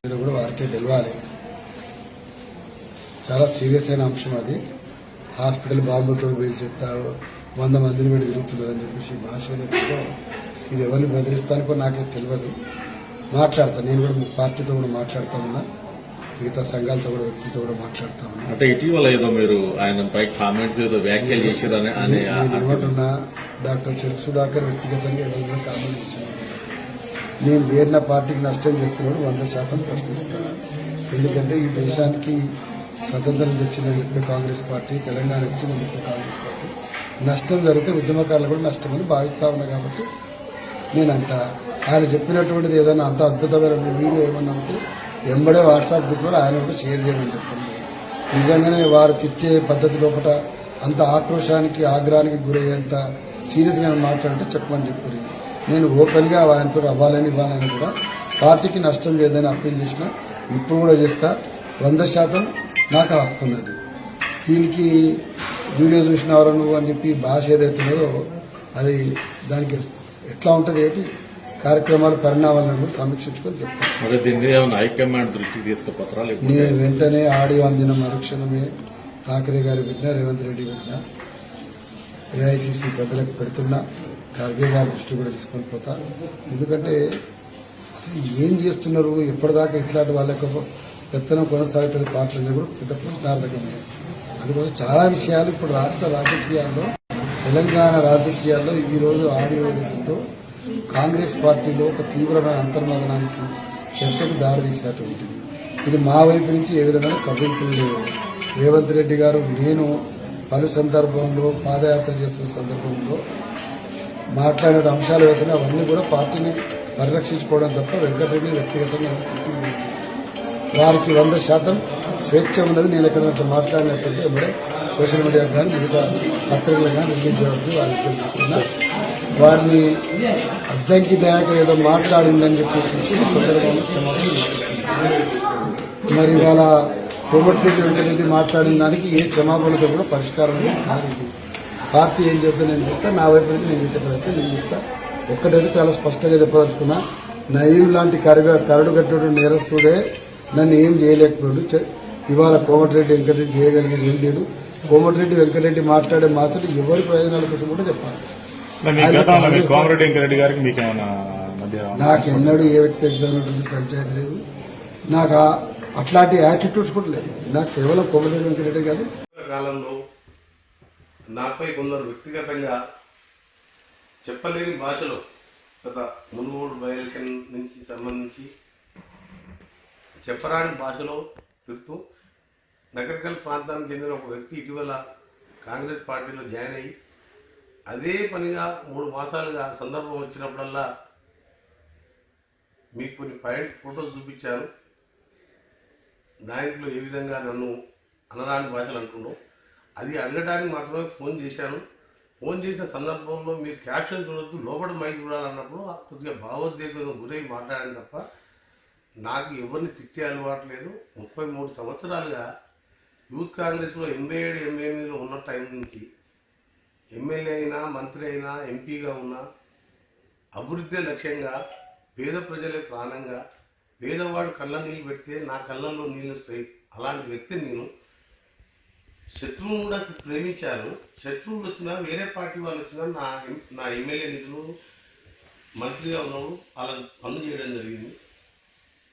ఇది కూడా వారికే తెలియాలి. చాలా సీరియస్ అయిన అంశం అది. హాస్పిటల్ బాంబుతో పేల్చేస్తావు 100 మందిని పెట్టి తిరుగుతున్నారని చెప్పేసి భాష ఏదైతుందో ఇది ఎవరిని బెదిరిస్తానికో నాకే తెలియదు. మాట్లాడతాను, నేను కూడా పార్టీతో కూడా మాట్లాడుతూ ఉన్నా, మిగతా సంఘాలతో కూడా వ్యక్తులతో కూడా మాట్లాడుతూ ఉన్నా. అంటే ఇటీవల ఏదో మీరు ఆయనపై కామెంట్స్ ఏదో వ్యాఖ్యలు చేశారని నేను ఏమంటున్నా, డాక్టర్ చెరుకు సుధాకర్ వ్యక్తిగతంగా ఎవరైనా కామెంట్ చేశాను. నేను వేరిన పార్టీకి నష్టం చేస్తున్నాడు 100% ప్రశ్నిస్తాను. ఎందుకంటే ఈ దేశానికి స్వతంత్రం తెచ్చిందని చెప్పే కాంగ్రెస్ పార్టీ, తెలంగాణ ఇచ్చిందని చెప్పే కాంగ్రెస్ పార్టీ, నష్టం జరిగితే ఉద్యమకారులు కూడా నష్టమని భావిస్తా ఉన్నా. కాబట్టి నేనంట ఆయన చెప్పినటువంటిది ఏదైనా అంత అద్భుతమైన వీడియో ఏమన్నా ఉంటే ఎంబడే వాట్సాప్ గ్రూప్లో ఆయన కూడా షేర్ చేయమని చెప్పండి. నిజంగానే వారు తిట్టే పద్ధతి లోపల అంత ఆక్రోశానికి ఆగ్రహానికి గురయ్యేంత సీరియస్గా మాట్లాడితే చెప్పమని చెప్పారు. నేను ఓపెన్గా ఆయనతో అవ్వాలని ఇవ్వాలని కూడా పార్టీకి నష్టం లేదని అప్పీల్ చేసిన, ఇప్పుడు కూడా చేస్తా. 100% నాకు హక్కు ఉన్నది. దీనికి వీడియో చూసిన ఎవరు నువ్వు అని చెప్పి భాష ఏదైతున్నదో అది దానికి ఎట్లా ఉంటుంది ఏంటి కార్యక్రమాలు పరిణామాలను కూడా సమీక్షించుకొని చెప్తాను. హైకమాండ్ దృష్టికి తీసుకుపోతారా? నేను వెంటనే ఆడియో అందిన మరుక్షణమే ఠాకరే గారు పెట్టినా, రేవంత్ రెడ్డి పెట్టినా, ఏఐసిసి పెద్దలకు పెడుతున్నా, ఖర్గే గారి దృష్టి కూడా తీసుకొని పోతా. ఎందుకంటే అసలు ఏం చేస్తున్నారు, ఎప్పటిదాకా ఇట్లాంటి వాళ్ళకు పెత్తనం కొనసాగుతుంది పార్టీలు కూడా పెద్ద ప్రశ్నార్థకమే. అందుకోసం చాలా విషయాలు ఇప్పుడు రాష్ట్ర రాజకీయాల్లో, తెలంగాణ రాజకీయాల్లో ఈరోజు ఆడియో ఏదైతుందో కాంగ్రెస్ పార్టీలో ఒక తీవ్రమైన అంతర్మదనానికి, చర్చకు దారితీసేటువంటిది. ఇది మా వైపు నుంచి ఏ విధమైన కబుర్లు లేవు. రేవంత్ రెడ్డి గారు నేను పలు సందర్భంలో పాదయాత్ర చేస్తున్న సందర్భంలో మాట్లాడే అంశాలు అవుతున్నాయి. అవన్నీ కూడా పార్టీని పరిరక్షించుకోవడం తప్ప వెంకటరెడ్డి వ్యక్తిగతంగా తిట్టింది. వారికి 100% స్వేచ్ఛ ఉన్నది. నేను ఎక్కడ మాట్లాడినట్టుంటే ఇప్పుడే సోషల్ మీడియాకు కానీ మిగతా పత్రికలు కానీ రిలీజ్ చేయవలసింది వారికి చూస్తున్నా. వారిని అద్దంకి దయాకర్ ఏదో మాట్లాడిందని చెప్పి సందర్భంలో క్షమాపణ. మరి వాళ్ళ కోమటిరెడ్డి వెంకటరెడ్డి మాట్లాడిన దానికి ఏ క్షమాపణతో కూడా పరిష్కారం కాదు. పార్టీ ఏం చెప్తే నేను చెప్తా, నా వైపు నుంచి నేను చెప్పగలిగితే నేను చెప్తా. ఒక్కటైతే చాలా స్పష్టంగా చెప్పదలుచుకున్నా, నయీం లాంటి కరడు కట్టినటువంటి నేరస్తుడే నన్ను ఏం చేయలేకపోయాడు. ఇవాళ కోమటిరెడ్డి వెంకటరెడ్డి చేయగలిగేది ఏం లేదు. కోమటిరెడ్డి వెంకటరెడ్డి మాట్లాడే మాటలు ఎవరి ప్రయోజనాల కోసం కూడా చెప్పాలి. నాకెన్నడూ ఏ వ్యక్తిగతమైనటువంటి పంచాయతీ లేదు. నాకు అట్లాంటి యాటిట్యూడ్స్ కూడా లేదు. నాకు కేవలం కోమటిరెడ్డి వెంకటరెడ్డి కాదు. కాలంలో నాపై కొందరు వ్యక్తిగతంగా చెప్పలేని భాషలో గత మునుగోడు బై ఎలక్షన్ నుంచి సంబంధించి చెప్పరాని భాషలో చెప్తూ నగరికల్ ప్రాంతానికి చెందిన ఒక వ్యక్తి ఇటీవల కాంగ్రెస్ పార్టీలో జాయిన్ అయ్యి అదే పనిగా 3 మాసాలుగా సందర్భం వచ్చినప్పుడల్లా మీకు కొన్ని ఫోటోస్ చూపించాను. దాంట్లో ఏ విధంగా నన్ను అనరాని భాషలు అంటున్నావు, అది అడగడానికి మాత్రమే ఫోన్ చేశాను. ఫోన్ చేసిన సందర్భంలో మీరు క్యాప్షన్ చూడొద్దు, లోపల మైక్ చూడాలన్నప్పుడు కొద్దిగా భావోద్వేగం గురై మాట్లాడాను తప్ప నాకు ఎవరిని తిట్టే అలవాటు లేదు. 33 సంవత్సరాలుగా యూత్ కాంగ్రెస్లో 87, 88లో ఉన్న టైం నుంచి ఎమ్మెల్యే అయినా, మంత్రి అయినా, ఎంపీగా ఉన్నా అభివృద్ధి లక్ష్యంగా, పేద ప్రజలే ప్రాణంగా, పేదవాడు కళ్ళ నీళ్ళు పెడితే నా కళ్ళల్లో నీళ్ళు వస్తాయి. అలాంటి వ్యక్తిని నేను. శత్రువును కూడా ప్రేమించాను. శత్రువులు వచ్చినా, వేరే పార్టీ వాళ్ళు వచ్చినా నా ఎమ్మెల్యే నిధులు మంత్రిగా ఉన్నప్పుడు అలా పనులు చేయడం జరిగింది.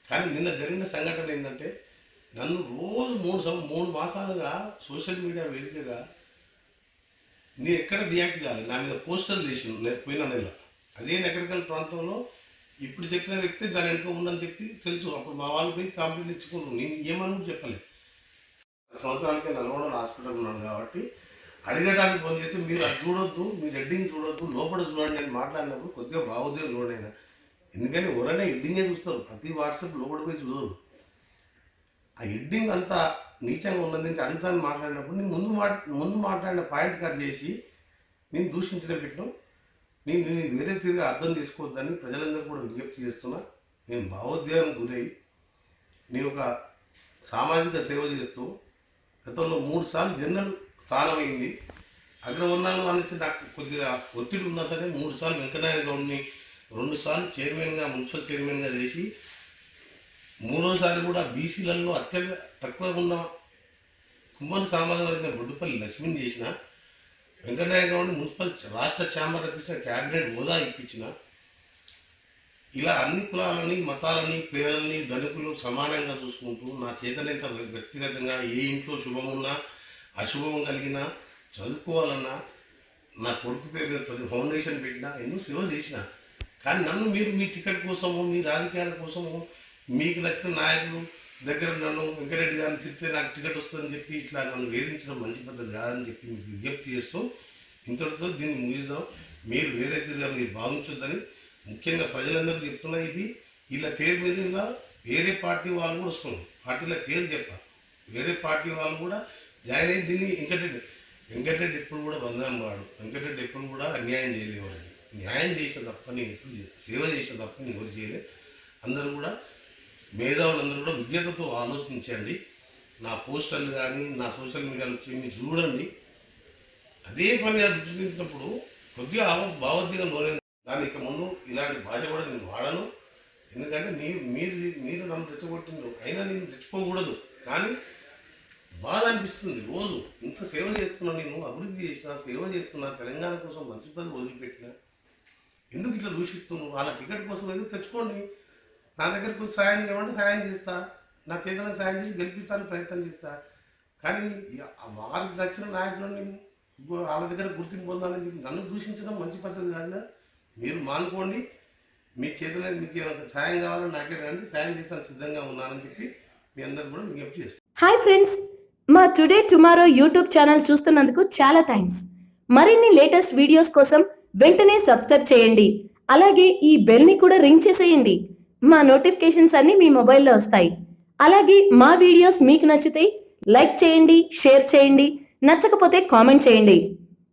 కానీ నిన్న జరిగిన సంఘటన ఏంటంటే నన్ను రోజు 3 మాసాలుగా సోషల్ మీడియా వేదికగా నేను ఎక్కడ రియాక్ట్ కాలేదు. నా మీద పోస్టర్లు వేసి పోయిన నెల అదే నగరికల్ ప్రాంతంలో ఇప్పుడు చెప్పిన వ్యక్తి దాని వెనుక ఉందని చెప్పి తెలుసు. అప్పుడు మా వాళ్ళు పోయి కంప్లైంట్ ఇచ్చుకుంటారు. నేను ఏమని చెప్పలేదు. సంవత్సరాలకే నల్గొండ హాస్పిటల్ ఉన్నాను కాబట్టి అడిగడానికి ఫోన్ చేస్తే మీరు అది చూడొద్దు, మీరు హెడ్డింగ్ చూడొద్దు, లోపల చూడండి అని మాట్లాడినప్పుడు కొద్దిగా భావోద్వేగం చూడైనా. ఎందుకని ఎవరైనా హెడ్డింగే చూస్తారు, ప్రతి వాట్సాప్ లోపల పోయి చూడరు. ఆ హెడ్డింగ్ అంతా నీచంగా ఉన్నది అడుగుతాను మాట్లాడినప్పుడు నేను ముందు మాట్లాడిన పాయింట్ కట్ చేసి నేను దూషించిన పెట్టడం నేను వేరే తీరుగా అర్థం చేసుకోవద్దని ప్రజలందరూ కూడా విజ్ఞప్తి చేస్తున్నా. నేను భావోద్వేగం గురై నేను ఒక సామాజిక సేవ చేస్తూ గతంలో 3 సార్లు జనరల్ స్థానం అయింది. అగ్రవర్ణాలు అనేసి నాకు కొద్దిగా ఒత్తిడి ఉన్నా సరే 3 సార్లు వెంకటనారాయణ గౌడ్ని 2 సార్లు చైర్మన్గా, మున్సిపల్ చైర్మన్గా చేసి మూడోసారి కూడా బీసీలలో అత్యంత తక్కువ ఉన్న కుమ్మరి సామాజిక వర్గం బొడ్డుపల్లి లక్ష్మిని చేసిన, వెంకటయ్య గౌడ్ మున్సిపల్ రాష్ట్ర ఛాంబర్ అధ్యక్ష క్యాబినెట్ హోదా ఇప్పించిన, ఇలా అన్ని కులాలని మతాలని పేదలని ధనికులు సమానంగా చూసుకుంటూ నా చేతనేంత వ్యక్తిగతంగా ఏ ఇంట్లో శుభమున్నా అశుభం కలిగినా చదువుకోవాలన్నా నా కొడుకు పేరు మీద ఫౌండేషన్ పెట్టినా ఎన్నో సేవ చేసిన. కానీ నన్ను మీరు మీ టికెట్ కోసము మీ రాజకీయాల కోసము మీకు నచ్చిన నాయకులు దగ్గర నన్ను వెంకరెడ్డి గారిని తిరిగితే నాకు టికెట్ వస్తుందని చెప్పి ఇట్లా నన్ను వేధించడం మంచి పద్ధతి కాదని చెప్పి మీకు విజ్ఞప్తి చేస్తూ ఇంతటితో దీన్ని ముగిద్దాం. మీరు వేరే తిరిగా మీరు భావించొద్దని ముఖ్యంగా ప్రజలందరూ చెప్తున్నా. ఇది వీళ్ళ పేరు మీద ఇలా వేరే పార్టీ వాళ్ళు కూడా వస్తున్నారు. పార్టీల పేరు చెప్పాలి, వేరే పార్టీ వాళ్ళు కూడా జాయిన్ అయ్యి దీన్ని వెంకటరెడ్డి ఎప్పుడు కూడా బంధం వాడు. వెంకటరెడ్డి ఎప్పుడు కూడా అన్యాయం చేయలేవాడు. న్యాయం చేసిన తప్ప నేను ఎప్పుడు సేవ చేసిన తప్ప నేను ఎవరు చేయలేదు. అందరూ కూడా మేధావులందరూ కూడా విజ్ఞతతో ఆలోచించండి. నా పోస్టర్లు కానీ నా సోషల్ మీడియాలో మీరు చూడండి. అదే పనిగా దృష్టించినప్పుడు కొద్దిగా భావోద్వేగం లోనే దాని ఇక ముందు ఇలాంటి భాష కూడా నేను వాడను. ఎందుకంటే మీరు నన్ను రెచ్చగొట్టిండు, అయినా నేను రెచ్చిపోకూడదు. కానీ బాధ అనిపిస్తుంది. రోజు ఇంత సేవ చేస్తున్నా, నేను అభివృద్ధి చేసిన, సేవ చేస్తున్నా, తెలంగాణ కోసం మంచి పని వదిలిపెట్టిన, ఎందుకు ఇట్లా దూషిస్తున్నాను? వాళ్ళ టికెట్ కోసం ఎందుకు తెచ్చుకోండి. నా దగ్గరకు సాయం చేయమంటే సాయం చేస్తా, నా చేతులను సాయం చేసి గెలిపిస్తానికి ప్రయత్నం చేస్తా. కానీ వారికి నచ్చిన నాయకులని వాళ్ళ దగ్గర గుర్తింపు పొందాలని చెప్పి నన్ను దూషించడం మంచి పద్ధతి కాదుగా. మీరు మానుకోండి. మీ చేతుల్లో మీకు ఏమైనా సాయం కావాలని నాకే రండి, సాయం చేస్తాను సిద్ధంగా ఉన్నానని చెప్పి మీ అందరూ కూడా విజ్ఞప్తి చేస్తాను. హాయ్ ఫ్రెండ్స్, మా టుడే టుమారో యూట్యూబ్ ఛానల్ చూస్తున్నందుకు చాలా థ్యాంక్స్. మరిన్ని లేటెస్ట్ వీడియోస్ కోసం వెంటనే సబ్స్క్రైబ్ చేయండి. అలాగే ఈ బెల్ని కూడా రింగ్ చేసేయండి. మా నోటిఫికేషన్స్ అన్ని మీ మొబైల్లో వస్తాయి. అలాగే మా వీడియోస్ మీకు నచ్చితే లైక్ చేయండి, షేర్ చేయండి, నచ్చకపోతే కామెంట్ చేయండి.